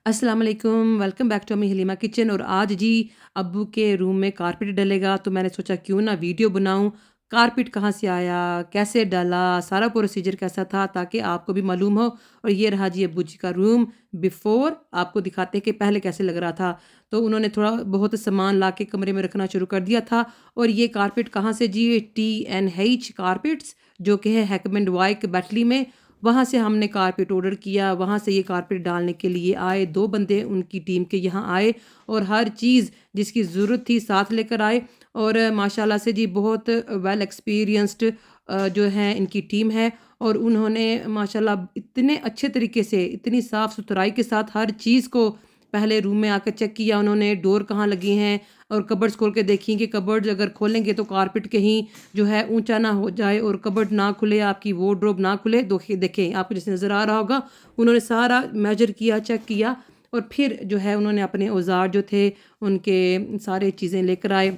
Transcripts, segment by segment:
अस्सलाम वालेकुम, welcome back to अम्मी हलीमा किचन। और आज जी अब्बू के रूम में कारपेट डलेगा, तो मैंने सोचा क्यों ना वीडियो बनाऊं। कारपेट कहाँ से आया, कैसे डाला, सारा प्रोसीजर कैसा था, ताकि आपको भी मालूम हो। और ये रहा जी अब्बू जी का रूम बिफोर, आपको दिखाते हैं कि पहले कैसे लग रहा था। तो उन्होंने थोड़ा बहुत सामान ला के कमरे में रखना शुरू कर दिया था। और ये कारपेट कहाँ से जी, TNH कारपेट्स, जो कि है हैकमेंड वाइक बैटली में। वहाँ से हमने कारपेट ऑर्डर किया, वहाँ से ये कारपेट डालने के लिए आए 2 बंदे उनकी टीम के यहाँ आए, और हर चीज़ जिसकी ज़रूरत थी साथ लेकर आए। और माशाल्लाह से जी बहुत वेल एक्सपीरियंस्ड जो है इनकी टीम है। और उन्होंने माशाल्लाह इतने अच्छे तरीके से, इतनी साफ़ सुथराई के साथ हर चीज़ को पहले रूम में आकर चेक किया उन्होंने, डोर कहाँ लगी हैं, और कबर्ड्स खोल के देखी कि कबर्ड्स अगर खोलेंगे तो कारपेट कहीं जो है ऊंचा ना हो जाए, और कबर्ड ना खुले, आपकी वार्डरोब ना खुले। देखें आपको जैसे नज़र आ रहा होगा, उन्होंने सारा मेजर किया, चेक किया, और फिर जो है उन्होंने अपने औजार जो थे उनके सारे चीज़ें लेकर आए।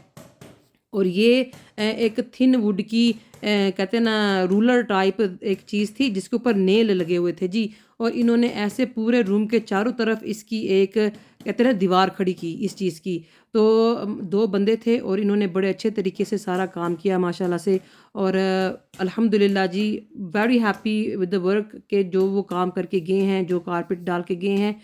और ये एक थिन वुड की कहते हैं ना रूलर टाइप एक चीज़ थी, जिसके ऊपर नेल लगे हुए थे जी। और इन्होंने ऐसे पूरे रूम के चारों तरफ इसकी एक कहते हैं ना दीवार खड़ी की इस चीज़ की। तो 2 बंदे थे और इन्होंने बड़े अच्छे तरीके से सारा काम किया माशाल्लाह से। और अल्हम्दुलिल्लाह जी, very happy with the work के जो वो काम करके गए हैं, जो कारपेट डाल के गए हैं।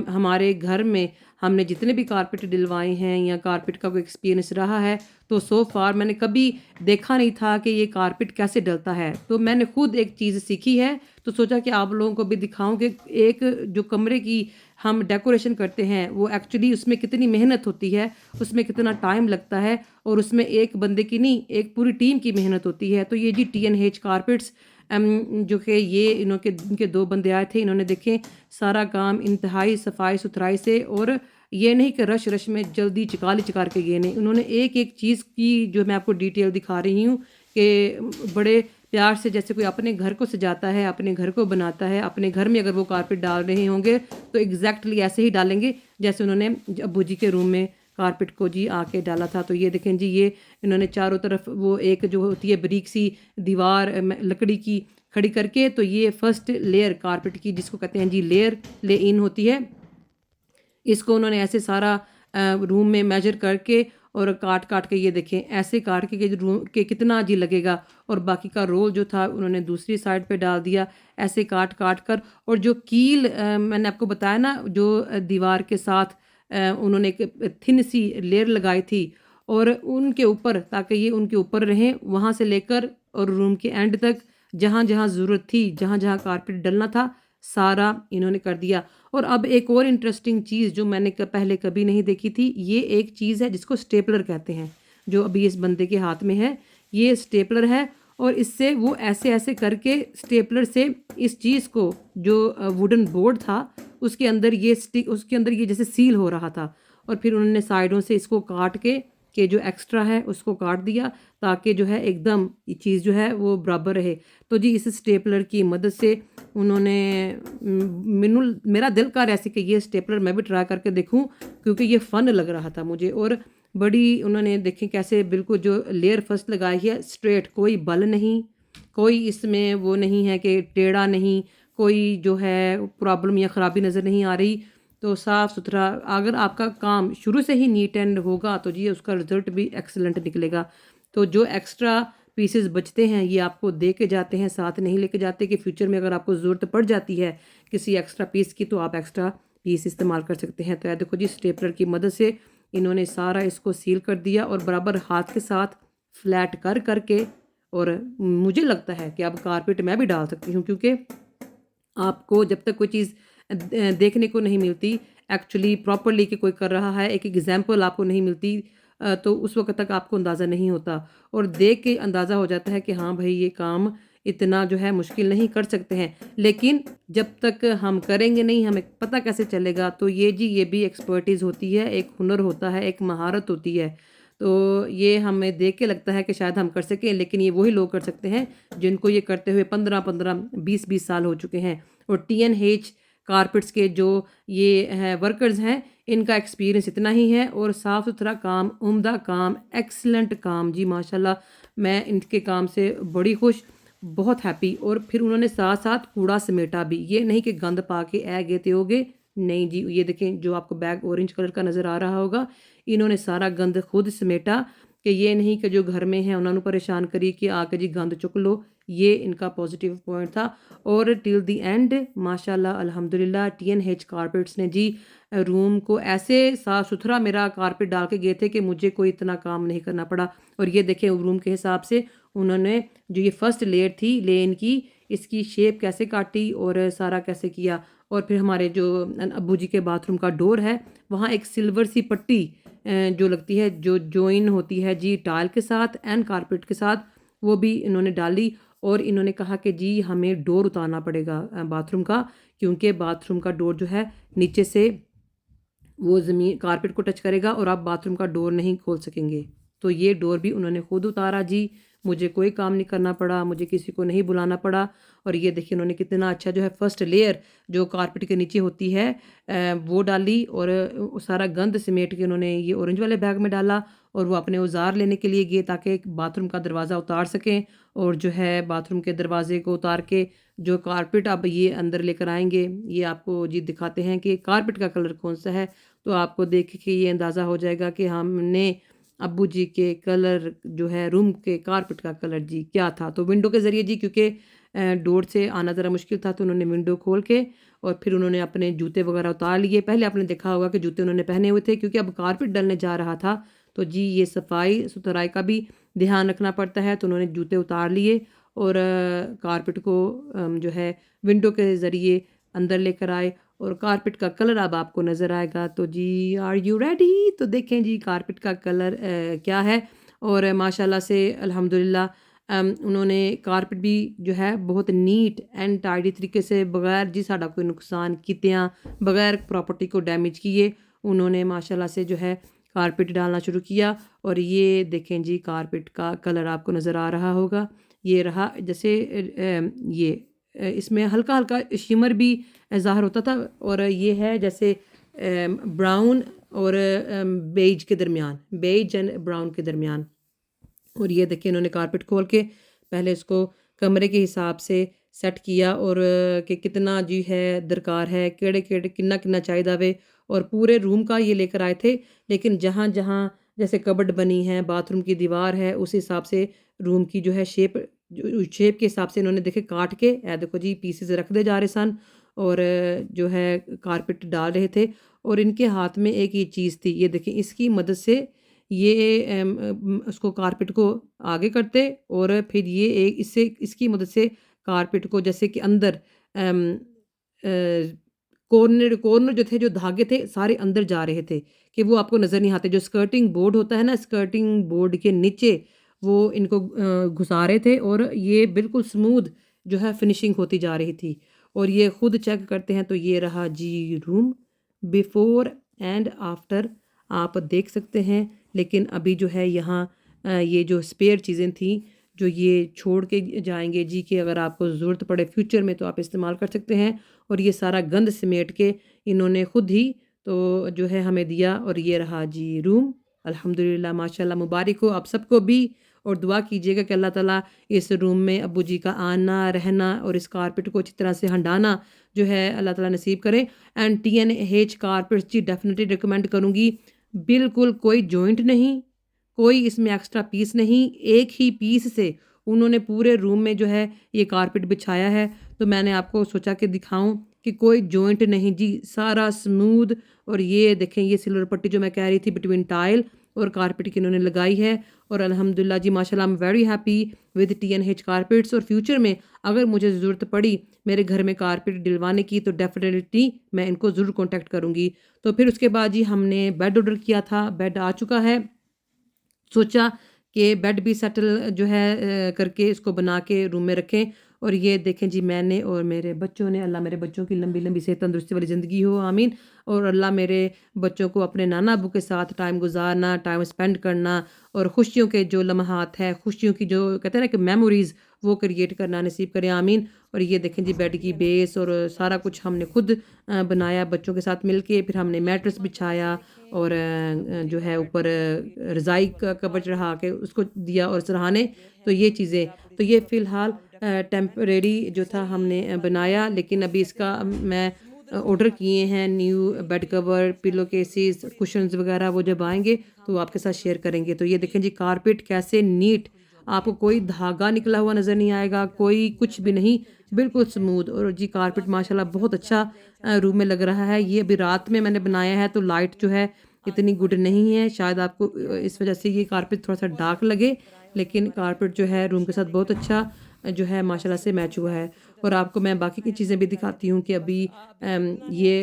हमारे घर में हमने जितने भी कारपेट डलवाए हैं या कारपेट का कोई एक्सपीरियंस रहा है, तो सो फार मैंने कभी देखा नहीं था कि ये कारपेट कैसे डलता है। तो मैंने खुद एक चीज़ सीखी है, तो सोचा कि आप लोगों को भी दिखाऊं कि एक जो कमरे की हम डेकोरेशन करते हैं वो एक्चुअली उसमें कितनी मेहनत होती है, उसमें कितना टाइम लगता है, और उसमें एक बंदे की नहीं, एक पूरी टीम की मेहनत होती है। तो ये जी TNH कारपेट्स जो कि ये इनके 2 बंदे आए थे, इन्होंने देखें सारा काम इंतहाई सफाई सुथराई से, और ये नहीं कि रश रश में जल्दी चिकार के गए नहीं, उन्होंने एक एक चीज़ की जो मैं आपको डिटेल दिखा रही हूँ कि बड़े प्यार से, जैसे कोई अपने घर को सजाता है, अपने घर को बनाता है। अपने घर में अगर वो कारपेट डाल रहे होंगे तो एग्जैक्टली ऐसे ही डालेंगे जैसे उन्होंने अब्बू जी के रूम में कारपेट को जी आके डाला था। तो ये देखें जी, ये इन्होंने चारों तरफ वो एक जो होती है बारीक सी दीवार लकड़ी की खड़ी करके, तो ये फर्स्ट लेयर कारपेट की जिसको कहते हैं जी लेयर ले इन होती है, इसको उन्होंने ऐसे सारा रूम में मेजर करके और काट काट के, ये देखें ऐसे काट के रूम के कितना जी लगेगा। और बाकी का रोल जो था उन्होंने दूसरी साइड पे डाल दिया ऐसे काट काट कर। और जो कील मैंने आपको बताया ना, जो दीवार के साथ उन्होंने एक थिन सी लेयर लगाई थी, और उनके ऊपर, ताकि ये उनके ऊपर रहें, वहाँ से लेकर और रूम के एंड तक जहाँ जहाँ ज़रूरत थी, जहाँ जहाँ कारपेट डलना था, सारा इन्होंने कर दिया। और अब एक और इंटरेस्टिंग चीज़ जो मैंने पहले कभी नहीं देखी थी, ये एक चीज़ है जिसको स्टेपलर कहते हैं, जो अभी इस बंदे के हाथ में है। ये स्टेपलर है, और इससे वो ऐसे ऐसे करके स्टेपलर से इस चीज़ को, जो वुडन बोर्ड था उसके अंदर ये स्टिक, उसके अंदर ये जैसे सील हो रहा था, और फिर उन्होंने साइडों से इसको काट के जो एक्स्ट्रा है उसको काट दिया, ताकि जो है एकदम ये चीज़ जो है वो बराबर रहे। तो जी इस स्टेपलर की मदद से उन्होंने मेरा दिल कर ऐसे कि ये स्टेपलर मैं भी ट्राई करके देखूं, क्योंकि ये फ़न लग रहा था मुझे। और बड़ी उन्होंने देखें कैसे बिल्कुल जो लेयर फर्स्ट लगाई है स्ट्रेट, कोई बल नहीं, कोई इसमें वो नहीं है कि टेढ़ा नहीं, कोई जो है प्रॉब्लम या ख़राबी नज़र नहीं आ रही। तो साफ़ सुथरा, अगर आपका काम शुरू से ही नीट एंड होगा तो जी उसका रिज़ल्ट भी एक्सीलेंट निकलेगा। तो जो एक्स्ट्रा पीसेस बचते हैं ये आपको दे के जाते हैं, साथ नहीं लेके जाते कि फ्यूचर में अगर आपको ज़रूरत पड़ जाती है किसी एक्स्ट्रा पीस की, तो आप एक्स्ट्रा पीस इस्तेमाल कर सकते हैं। तो यह देखो जी, स्टेपलर की मदद से इन्होंने सारा इसको सील कर दिया, और बराबर हाथ के साथ फ्लैट कर करके। और मुझे लगता है कि अब कारपेट मैं भी डाल सकती हूँ, क्योंकि आपको जब तक कोई चीज़ देखने को नहीं मिलती, एक्चुअली प्रॉपरली कि कोई कर रहा है, एक एग्जांपल आपको नहीं मिलती, तो उस वक़्त तक आपको अंदाज़ा नहीं होता। और देख के अंदाज़ा हो जाता है कि हाँ भाई, ये काम इतना जो है मुश्किल नहीं, कर सकते हैं। लेकिन जब तक हम करेंगे नहीं, हमें पता कैसे चलेगा। तो ये जी, ये भी एक्सपर्टीज़ होती है, एक हुनर होता है, एक महारत होती है। तो ये हमें देख के लगता है कि शायद हम कर सकें, लेकिन ये वही लोग कर सकते हैं जिनको ये करते हुए 15-15, 20-20 साल हो चुके हैं। और TNH कारपेट्स के जो ये हैं वर्कर्स हैं, इनका एक्सपीरियंस इतना ही है, और साफ़ सुथरा काम, उम्दा काम, एक्सीलेंट काम जी माशाल्लाह। मैं इनके काम से बड़ी खुश, बहुत हैप्पी। और फिर उन्होंने साथ साथ कूड़ा समेटा भी, ये नहीं कि गंद पा के ए गए ते हो गए, नहीं जी, ये देखें जो आपको बैग ऑरेंज कलर का नज़र आ रहा होगा, इन्होंने सारा गंद खुद समेटा कि ये नहीं कि जो घर में हैं उन्होंने परेशान करी कि आके जी गंद चुक लो। ये इनका पॉजिटिव पॉइंट था और टिल द एंड माशाल्लाह अल्हम्दुलिल्लाह टीएनएच कारपेट्स ने जी रूम को ऐसे साफ़ सुथरा मेरा कारपेट डाल के गए थे कि मुझे कोई इतना काम नहीं करना पड़ा। और ये देखें रूम के हिसाब से उन्होंने जो ये फर्स्ट लेयर थी लेन की, इसकी शेप कैसे काटी और सारा कैसे किया। और फिर हमारे जो अब्बू जी के बाथरूम का डोर है, वहाँ एक सिल्वर सी पट्टी जो लगती है, जो जॉइन होती है जी टाइल के साथ एंड कारपेट के साथ, वो भी इन्होंने डाली। और इन्होंने कहा कि जी हमें डोर उतारना पड़ेगा बाथरूम का, क्योंकि बाथरूम का डोर जो है नीचे से वो ज़मीन कारपेट को टच करेगा और आप बाथरूम का डोर नहीं खोल सकेंगे। तो ये डोर भी उन्होंने खुद उतारा जी, मुझे कोई काम नहीं करना पड़ा, मुझे किसी को नहीं बुलाना पड़ा। और ये देखिए उन्होंने कितना अच्छा जो है फर्स्ट लेयर जो कारपेट के नीचे होती है वो डाली और सारा गंद समेट के उन्होंने ये ऑरेंज वाले बैग में डाला और वो अपने औज़ार लेने के लिए गए ताकि बाथरूम का दरवाज़ा उतार सकें। और जो है बाथरूम के दरवाजे को उतार के जो कारपेट अब ये अंदर लेकर आएँगे, ये आपको जी दिखाते हैं कि कारपेट का कलर कौन-सा है। तो आपको देख के ये अंदाज़ा हो जाएगा कि हमने अब्बू जी के कलर जो है रूम के कारपेट का कलर जी क्या था। तो विंडो के ज़रिए जी, क्योंकि डोर से आना ज़रा मुश्किल था, तो उन्होंने विंडो खोल के और फिर उन्होंने अपने जूते वगैरह उतार लिए। पहले आपने देखा होगा कि जूते उन्होंने पहने हुए थे, क्योंकि अब कारपेट डलने जा रहा था, तो जी ये सफाई सुथराई का भी ध्यान रखना पड़ता है। तो उन्होंने जूते उतार लिए और कारपेट को जो है विंडो के ज़रिए अंदर लेकर आए और कारपेट का कलर अब आपको नज़र आएगा। तो जी आर यू रेडी? तो देखें जी कारपेट का कलर क्या है। और माशाल्लाह से अल्हम्दुलिल्लाह उन्होंने कारपेट भी जो है बहुत नीट एंड टाइडी तरीके से बगैर जी साड़ा कोई नुकसान कितियाँ, बगैर प्रॉपर्टी को डैमेज किए उन्होंने माशाल्लाह से जो है कारपेट डालना शुरू किया। और ये देखें जी कारपेट का कलर आपको नज़र आ रहा होगा। ये रहा जैसे ये इसमें हल्का-हल्का शिमर भी ज़ाहिर होता था और ये है जैसे ब्राउन और बेज के दरमियान, बेज एंड ब्राउन के दरमियान। और ये देखिए इन्होंने कारपेट खोल के पहले इसको कमरे के हिसाब से सेट किया और कि कितना जी है दरकार है, केड़े-केड़े किन्ना-किन्ना चाहिदा वे। और पूरे रूम का ये लेकर आए थे, लेकिन जहाँ-जहाँ जैसे कबर्ड बनी है, बाथरूम की दीवार है, उस हिसाब से रूम की जो है शेप शेप के हिसाब से इन्होंने देखे काट के देखो जी पीसेज़ रखते जा रहे सन और जो है कारपेट डाल रहे थे। और इनके हाथ में एक ये चीज़ थी, ये देखें इसकी मदद से ये उसको कारपेट को आगे करते और फिर ये एक इससे इसकी मदद से कारपेट को जैसे कि अंदर कॉर्नर कॉर्नर जो थे, जो धागे थे सारे अंदर जा रहे थे कि वो आपको नज़र नहीं आते। जो स्कर्टिंग बोर्ड होता है ना, स्कर्टिंग बोर्ड के नीचे वो इनको घुसा रहे थे और ये बिल्कुल स्मूथ जो है फिनिशिंग होती जा रही थी। और ये खुद चेक करते हैं तो ये रहा जी रूम बिफोर एंड आफ्टर आप देख सकते हैं। लेकिन अभी जो है यहाँ ये जो स्पेयर चीज़ें थी जो ये छोड़ के जाएंगे जी, कि अगर आपको ज़रूरत पड़े फ्यूचर में तो आप इस्तेमाल कर सकते हैं। और ये सारा गंद समेट के इन्होंने खुद ही तो जो है हमें दिया। और ये रहा जी रूम। अल्हम्दुलिल्लाह माशाल्लाह मुबारक हो आप सबको भी। और दुआ कीजिएगा कि अल्लाह ताला इस रूम में अब्बू जी का आना रहना और इस कारपेट को अच्छी तरह से हंडाना जो है अल्लाह ताला नसीब करे। And TNH carpets ji definitely recommend करूँगी। बिल्कुल कोई जॉइंट नहीं, कोई इसमें एक्स्ट्रा पीस नहीं, एक ही पीस से उन्होंने पूरे रूम में जो है ये कारपेट बिछाया है। तो मैंने आपको सोचा कि दिखाऊं कि कोई जॉइंट नहीं जी, सारा स्मूथ। और ये देखें ये सिल्वर पट्टी जो मैं कह रही थी बिटवीन टाइल और कारपेट की इन्होंने लगाई है। और अल्हम्दुलिल्लाह जी माशाल्लाह I am very happy with TNH carpets. और फ्यूचर में अगर मुझे ज़रूरत पड़ी मेरे घर में कारपेट डलवाने की तो डेफिनेटली मैं इनको ज़रूर कॉन्टैक्ट करूँगी। तो फिर उसके बाद जी हमने बेड ऑर्डर किया था, बेड आ चुका है। सोचा कि बेड भी सेटल जो है करके इसको बना के रूम में रखें। और ये देखें जी मैंने और मेरे बच्चों ने, अल्लाह मेरे बच्चों की लंबी लंबी सेहत तंदुरुस्ती वाली ज़िंदगी हो आमीन। और अल्लाह मेरे बच्चों को अपने नाना अबू के साथ टाइम गुजारना, टाइम स्पेंड करना और खुशियों के जो लम्हात है, खुशियों की जो कहते हैं ना कि मेमोरीज़, वो क्रिएट करना नसीब करे आमीन। और ये देखें जी बेड की बेस और सारा कुछ हमने खुद बनाया बच्चों के साथ मिल के। फिर हमने मैट्रेस बिछाया और जो है ऊपर रज़ाई का कवर चढ़ा के उसको दिया और सराहने। तो ये चीज़ें, तो ये फ़िलहाल टेम्परेरी जो था हमने बनाया, लेकिन अभी इसका मैं ऑर्डर किए हैं, new bad cover, pillow cases, cushions वगैरह, वो जब आएंगे तो आपके साथ शेयर करेंगे। तो ये देखें जी कारपेट कैसे नीट, आपको कोई धागा निकला हुआ नज़र नहीं आएगा, कोई कुछ भी नहीं, बिल्कुल स्मूथ। और जी कारपेट माशाल्लाह बहुत अच्छा रूम में लग रहा है। ये अभी रात में मैंने बनाया है तो लाइट जो है इतनी गुड नहीं है, शायद आपको इस वजह से ये कारपेट थोड़ा सा डार्क लगे, लेकिन कारपेट जो है रूम के साथ बहुत अच्छा जो है माशाल्लाह से मैच हुआ है। और आपको मैं बाकी की चीज़ें भी दिखाती हूँ कि अभी ये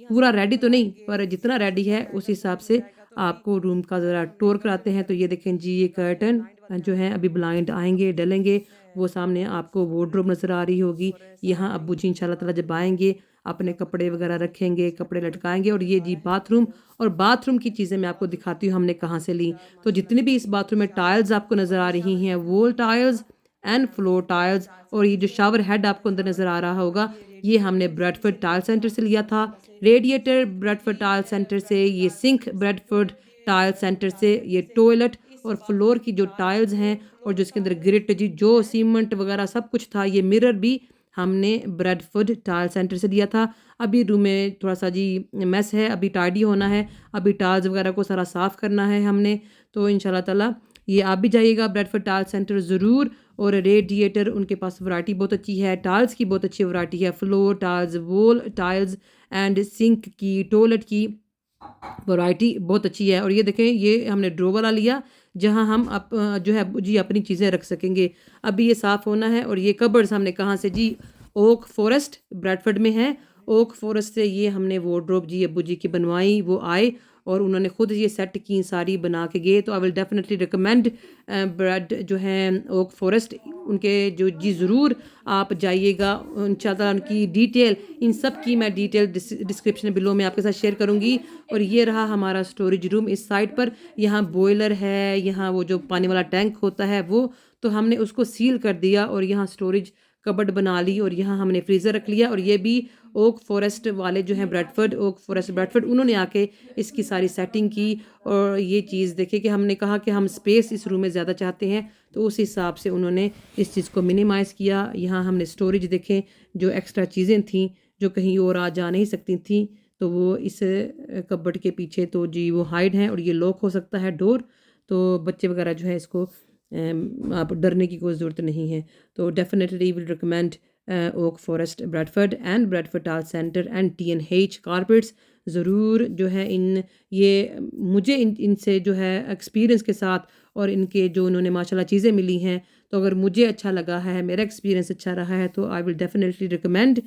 पूरा रेडी तो नहीं, पर जितना रेडी है उस हिसाब से आपको रूम का ज़रा टूर कराते हैं। तो ये देखें जी ये कर्टन जो है अभी ब्लाइंड आएंगे डलेंगे, वो सामने आपको वार्डरोब नज़र आ रही होगी। यहाँ अब्बू जी इंशाल्लाह ताला जब आएंगे अपने कपड़े वगैरह रखेंगे, कपड़े लटकाएंगे। और ये जी बाथरूम, और बाथरूम की चीज़ें मैं आपको दिखाती हूँ हमने कहाँ से ली। तो जितनी भी इस बाथरूम में टाइल्स आपको नज़र आ रही हैं, wall tiles and floor tiles, और ये जो शावर हेड आपको अंदर नज़र आ रहा होगा, ये हमने ब्रेडफोर्ड टाइल सेंटर से लिया था। रेडिएटर ब्रेडफोर्ड टाइल सेंटर से, ये सिंक ब्रेडफोर्ड टाइल सेंटर से, ये टॉयलेट और फ्लोर की जो टाइल्स हैं और जो इसके अंदर ग्रिट जी जो सीमेंट वगैरह सब कुछ था, ये मिरर भी हमने ब्रेडफोर्ड टाइल सेंटर से लिया था। अभी रूम में थोड़ा सा जी मेस है, अभी टाइडी होना है, अभी टाइल्स वगैरह को सारा साफ़ करना है हमने। तो इंशाल्लाह ताला ये आप भी जाइएगा ब्रेडफोर्ड टाइल सेंटर ज़रूर। और रेडिएटर उनके पास वैरायटी बहुत अच्छी है, टाइल्स की बहुत अच्छी वैरायटी है, floor tiles, wall tiles and sink की, टॉयलेट की वैरायटी बहुत अच्छी है। और ये देखें ये हमने ड्रो वाला लिया जहां हम जो है जी अपनी चीज़ें रख सकेंगे। अभी ये साफ़ होना है। और ये कबर्ड्स हमने कहाँ से जी, ओक फॉरेस्ट ब्रैडफर्ड में है। ओक फॉरेस्ट से ये हमने वार्डरोब जी अब्बू जी की बनवाई, वो आए और उन्होंने ख़ुद ये सेट की, सारी बना के गए। तो I will definitely recommend bread जो है ओक फॉरेस्ट, उनके जो जी ज़रूर आप जाइएगा। इंशाल्लाह उनकी डिटेल, इन सब की मैं डिटेल डिस्क्रिप्शन बिलो में आपके साथ शेयर करूँगी। और ये रहा हमारा स्टोरेज रूम इस साइड पर। यहाँ बॉयलर है, यहाँ वो जो पानी वाला टैंक होता है वो, तो हमने उसको सील कर दिया और यहाँ स्टोरेज कबर्ड बना ली और यहाँ हमने फ्रीज़र रख लिया। और ये भी ओक फॉरेस्ट वाले जो हैं ब्रेडफर्ड, ओक फॉरेस्ट ब्रेडफर्ड, उन्होंने आके इसकी सारी सेटिंग की। और ये चीज़ देखिए कि हमने कहा कि हम स्पेस इस रूम में ज़्यादा चाहते हैं, तो उस हिसाब से उन्होंने इस चीज़ को मिनिमाइज़ किया। यहाँ हमने स्टोरेज देखें, जो एक्स्ट्रा चीज़ें थीं जो कहीं और आ जा नहीं सकती थी, तो वो इस कबर्ड के पीछे तो जी वो हाइड हैं। और ये लॉक हो सकता है डोर, तो बच्चे वगैरह जो है इसको आप डरने की कोई ज़रूरत नहीं है। तो definitely will recommend oak forest Bradford and Bradford tile centre and T&H carpets. ज़रूर जो है इन ये मुझे इनसे जो है एक्सपीरियंस के साथ और इनके जो उन्होंने माशाल्लाह चीज़ें मिली हैं, तो अगर मुझे अच्छा लगा है, मेरा एक्सपीरियंस अच्छा रहा है, तो आई विल डेफिनेटली रिकमेंड।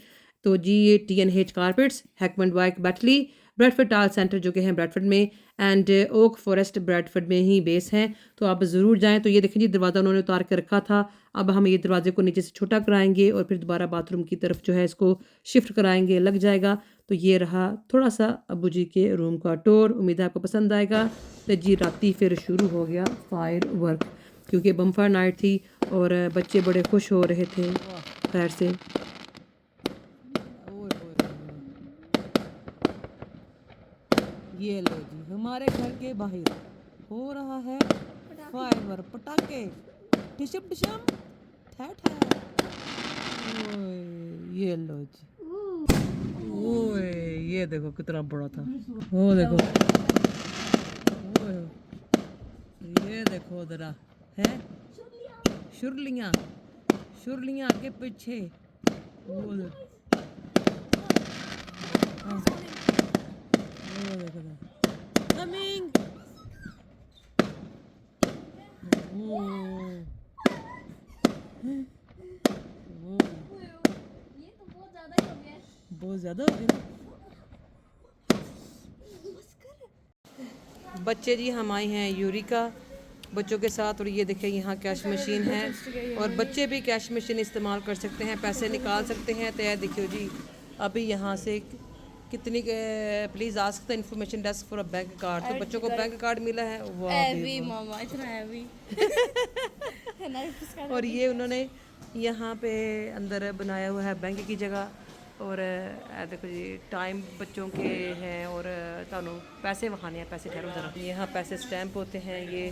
तो जी ये T&H कारपेट्स, हैकमंड वाइक बैटली, ब्रेडफर्ड टाइल सेंटर जो कि हैं ब्रेडफर्ड में, एंड ओक फॉरेस्ट ब्रेडफर्ड में ही बेस हैं। तो आप ज़रूर जाएं। तो ये देखें जी दरवाज़ा उन्होंने उतार के रखा था, अब हम ये दरवाजे को नीचे से छोटा कराएंगे और फिर दोबारा बाथरूम की तरफ जो है इसको शिफ्ट कराएंगे, लग जाएगा। तो ये रहा थोड़ा सा अब्बू जी के रूम का टूर, उम्मीद है आपको पसंद आएगा। तो जी राती फिर शुरू हो गया फायर वर्क, क्योंकि बम्फायर नाइट थी और बच्चे बड़े खुश हो रहे थे खैर से। ये लो जी हमारे घर के बाहर हो रहा है फायर पटाखे, टिशम टिशम ठा ठा। ओए ये लो जी, ओए ये देखो कितना बड़ा था, वो देखो, ओए ये देखो जरा है शुरलियाँ, शुरलियाँ के पीछे वो देखो, हाँ, वो देखो कमिंग, वो ये तो बहुत ज़्यादा हो गया। बच्चे जी हम आए हैं यूरिका बच्चों के साथ। और ये देखें यहाँ कैश मशीन है और बच्चे भी कैश मशीन इस्तेमाल कर सकते हैं, पैसे निकाल सकते हैं। तो यह देखियो जी अभी यहाँ से कितनी please ask the information desk for a bank card. तो बच्चों को बैंक कार्ड मिला है, वाह मामा इतना हैवी। और ये उन्होंने यहाँ पे अंदर बनाया हुआ है बैंक की जगह। और देखो जी टाइम बच्चों के हैं और तानू पैसे वहाने हैं, पैसे ठहरो जरा, यहाँ पैसे स्टैंप होते हैं, ये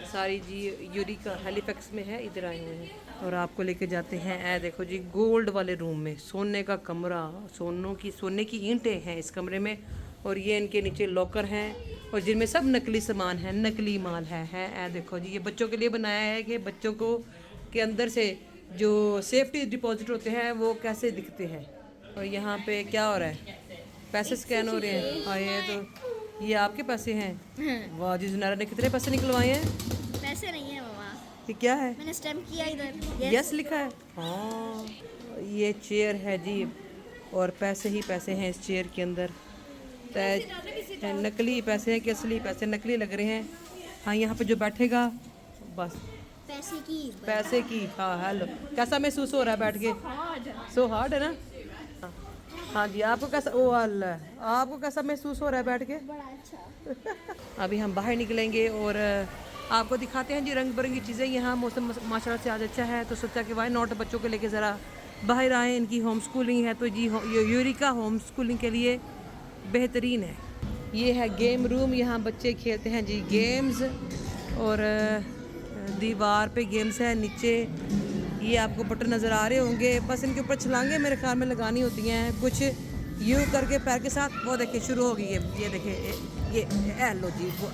सारी जी यूरिका हैलिफैक्स में है, इधर आए हुए हैं और आपको लेके जाते हैं। ए देखो जी गोल्ड वाले रूम में, सोने का कमरा, सोने की ईंटें हैं इस कमरे में, और ये इनके नीचे लॉकर हैं और जिनमें सब नकली सामान है, नकली माल है। ए देखो जी, ये बच्चों के लिए बनाया है कि बच्चों को के अंदर से जो सेफ्टी डिपॉजिट होते हैं वो कैसे दिखते हैं। और यहाँ पे क्या हो रहा है, पैसे स्कैन हो रहे हैं। हाँ ये तो ये आपके पैसे हैं। वाह जी, जुनारा ने कितने पैसे निकलवाए हैं? पैसे नहीं है मामा, ये क्या है? मैंने स्टैम्प किया इधर। यस लिखा है। हाँ ये चेयर है जी, और पैसे ही पैसे हैं इस चेयर के अंदर। नकली पैसे हैं कि असली पैसे? नकली लग रहे हैं। हाँ यहाँ पे जो बैठेगा बस पैसे की। हाँ हेलो, कैसा महसूस हो रहा है बैठ के? सो हार्ड है ना। हाँ जी, आपको कैसा, ओ अल्लाह, आपको कैसा महसूस हो रहा है बैठ के? बड़ा अच्छा। अभी हम बाहर निकलेंगे और आपको दिखाते हैं जी रंग बिरंगी चीज़ें। यहाँ मौसम माशाल्लाह से आज अच्छा है, तो सोचा कि वाई नॉट बच्चों को लेके ज़रा बाहर आए। इनकी होम स्कूलिंग है तो जी यूरिका होम स्कूलिंग के लिए बेहतरीन है। ये है गेम रूम, यहाँ बच्चे खेलते हैं जी गेम्स, और दीवार पे गेम्स है। नीचे ये आपको बटन नज़र आ रहे होंगे, बस इनके ऊपर छलांगे मेरे ख्याल में लगानी होती हैं, कुछ यूँ करके पैर के साथ। वो देखिए शुरू हो गई ये देखिए, ये लो जी, वो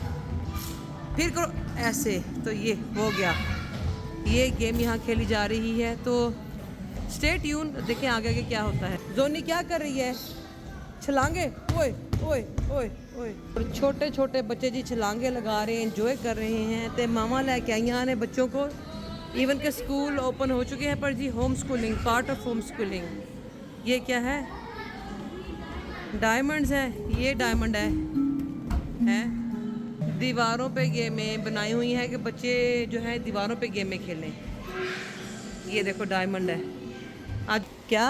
फिर करो ऐसे, तो ये हो गया। ये गेम यहाँ खेली जा रही है, तो स्टे ट्यून, देखें आगे आगे क्या होता है। जोनी क्या कर रही है? छलांगे, ओए ओए ओए ओए। और छोटे छोटे बच्चे जी छलांगे लगा रहे हैं, एंजॉय कर रहे हैं। तो मामा लेके आई हैं बच्चों को, इवन के स्कूल ओपन हो चुके हैं, पर जी home schooling, part of home schooling. ये क्या है? डायमंड्स है, ये डायमंड है। दीवारों पे गेमें बनाई हुई हैं कि बच्चे जो है दीवारों पे गेमें खेलें। ये देखो डायमंड है। आज क्या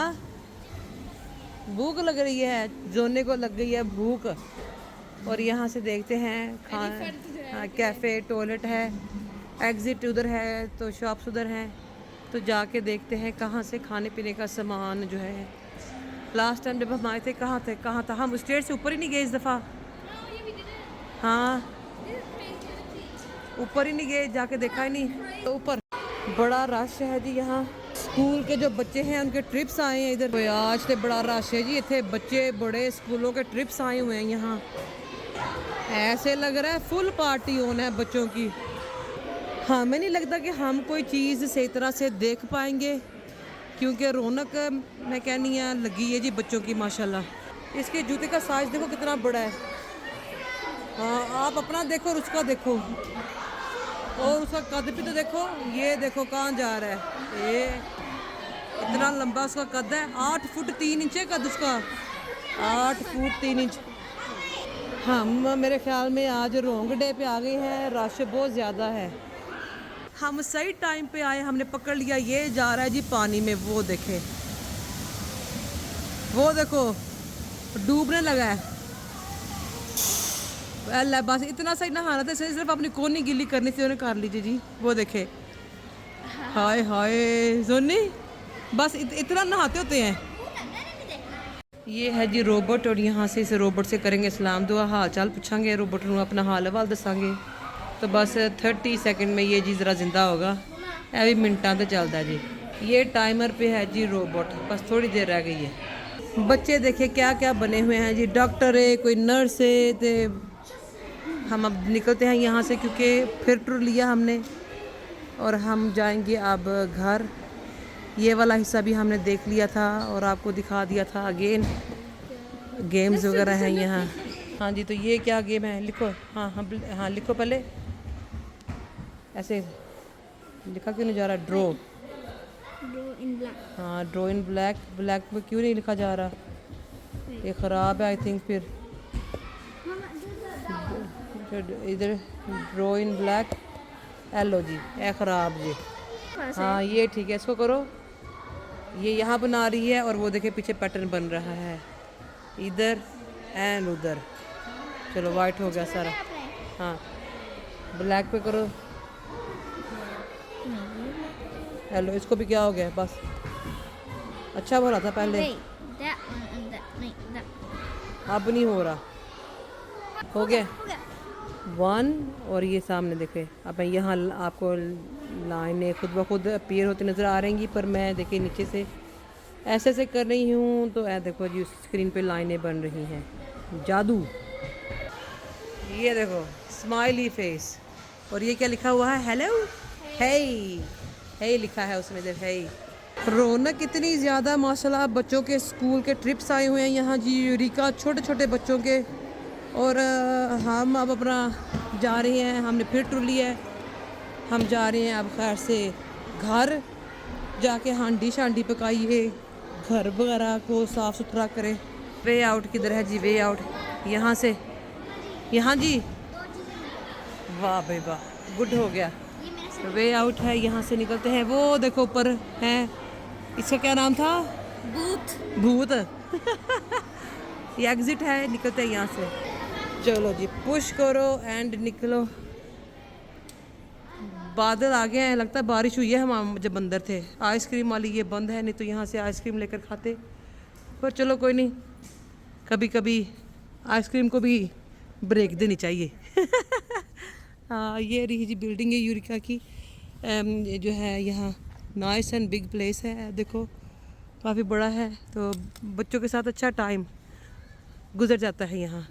भूख लग रही है, जोने को लग गई है भूख। और यहाँ से देखते हैं हाँ, कैफ़े, टॉयलेट है, एग्ज़िट उधर है, तो शॉप्स उधर हैं। तो जाके देखते हैं कहाँ से खाने पीने का सामान जो है। लास्ट टाइम जब हम आए थे कहाँ था? हम स्टेट से ऊपर ही नहीं गए इस दफ़ा। हाँ ऊपर ही नहीं गए, जाके देखा ही नहीं। तो ऊपर बड़ा रश है जी यहाँ। स्कूल के जो बच्चे हैं उनके ट्रिप्स आए हैं इधर। आज तो बड़ा रश है जी, इतने बच्चे बड़े स्कूलों के ट्रिप्स आए हुए हैं यहाँ। ऐसे लग रहा है फुल पार्टी होना है बच्चों की। हमें नहीं लगता कि हम कोई चीज़ सही तरह से देख पाएंगे, क्योंकि रौनक मैं कहनी है लगी है जी बच्चों की माशाल्लाह। इसके जूते का साइज़ देखो कितना बड़ा है। हाँ आप अपना देखो और उसका देखो, और उसका कद भी तो देखो। ये देखो कहाँ जा रहा है, ये इतना लंबा उसका कद है। 8 फुट 3 इंच है कद उसका, 8 फुट 3 इंच। हम मेरे ख्याल में आज रोंग डे पे आ गए हैं, रश बहुत ज़्यादा है। हम सही टाइम पे आए, हमने पकड़ लिया। ये जा रहा है जी पानी में, वो देखे, वो देखो डूबने लगा है। अल्लाह, बस इतना सही नहाना था, सिर्फ अपनी कोनी गिल्ली करनी थी, उन्हें कर लीजिए जी। वो देखे, हाय हाय जोनी, बस इतना नहाते होते हैं। ये है जी रोबोट, और यहाँ से इस रोबोट से करेंगे सलाम दुआ, हाल चाल पूछांगे, रोबोट ਨੂੰ अपना हाल हवाल दसांगे। तो बस 30 सेकंड में ये जी ज़रा जिंदा होगा। यह भी मिनटा तो चलता जी। ये टाइमर पे है जी रोबोट, बस थोड़ी देर रह गई है। बच्चे देखे क्या क्या बने हुए हैं जी, डॉक्टर है, कोई नर्स है। तो हम अब निकलते हैं यहाँ से, क्योंकि फिर टूर लिया हमने और हम जाएंगे अब घर। ये वाला हिस्सा भी हमने देख लिया था और आपको दिखा दिया था। अगेन गेम्स वगैरह हैं यहाँ। हाँ जी, तो ये क्या गेम है? लिखो। हाँ हाँ हाँ लिखो पहले। ऐसे लिखा क्यों नहीं जा रहा? ड्रो इन ब्लैक। हाँ ड्रो इन ब्लैक। ब्लैक में क्यों नहीं लिखा जा रहा? ये ख़राब है आई थिंक। फिर इधर ड्रो इन ब्लैक, एलो जी, ये ख़राब जी। हाँ ये ठीक है, इसको करो। ये यहाँ बना रही है और वो देखे पीछे पैटर्न बन रहा है, इधर एंड उधर। चलो वाइट हो गया सारा। हाँ ब्लैक पे करो। हेलो, इसको भी क्या हो गया? बस अच्छा हो रहा था पहले, अब नहीं हो रहा। हो गया 1 और ये सामने देखे। अब यहाँ आपको लाइनें खुद ब खुद अपीयर होती नज़र आ रही, पर मैं देखिए नीचे से ऐसे ऐसे कर रही हूँ तो देखो जी स्क्रीन पे लाइनें बन रही हैं। जादू। ये देखो स्माइली फेस, और ये क्या लिखा हुआ है? हेलो हे हे लिखा है उसमें, देख हे। रौनक इतनी ज़्यादा माशाल्लाह, बच्चों के स्कूल के ट्रिप्स आए हुए हैं यहाँ जी, यूरिका छोटे छोटे बच्चों के। और हम अब अपना जा रहे हैं, हमने फिर टूर लिया है, हम जा रहे हैं अब खैर से घर जाके हांडी शांडी पकाइए, घर वगैरह को साफ़ सुथरा करें। वे आउट किधर है जी? वे आउट यहाँ से, यहाँ जी। वाह भाई वाह, गुड हो गया। वे आउट है, यहाँ से निकलते हैं। वो देखो ऊपर है, इसका क्या नाम था? भूत। भूत। ये एग्जिट है, निकलते हैं यहाँ से। चलो जी पुश करो एंड निकलो। बादल आ गए हैं, लगता है बारिश हुई है। हम जब अंदर थे आइसक्रीम वाली ये बंद है, नहीं तो यहाँ से आइसक्रीम लेकर खाते। पर चलो कोई नहीं, कभी कभी आइसक्रीम को भी ब्रेक देनी चाहिए। हाँ ये रही जी बिल्डिंग है यूरिका की। ये जो है यहाँ नाइस एंड बिग प्लेस है, देखो काफ़ी बड़ा है, तो बच्चों के साथ अच्छा टाइम गुजर जाता है यहाँ।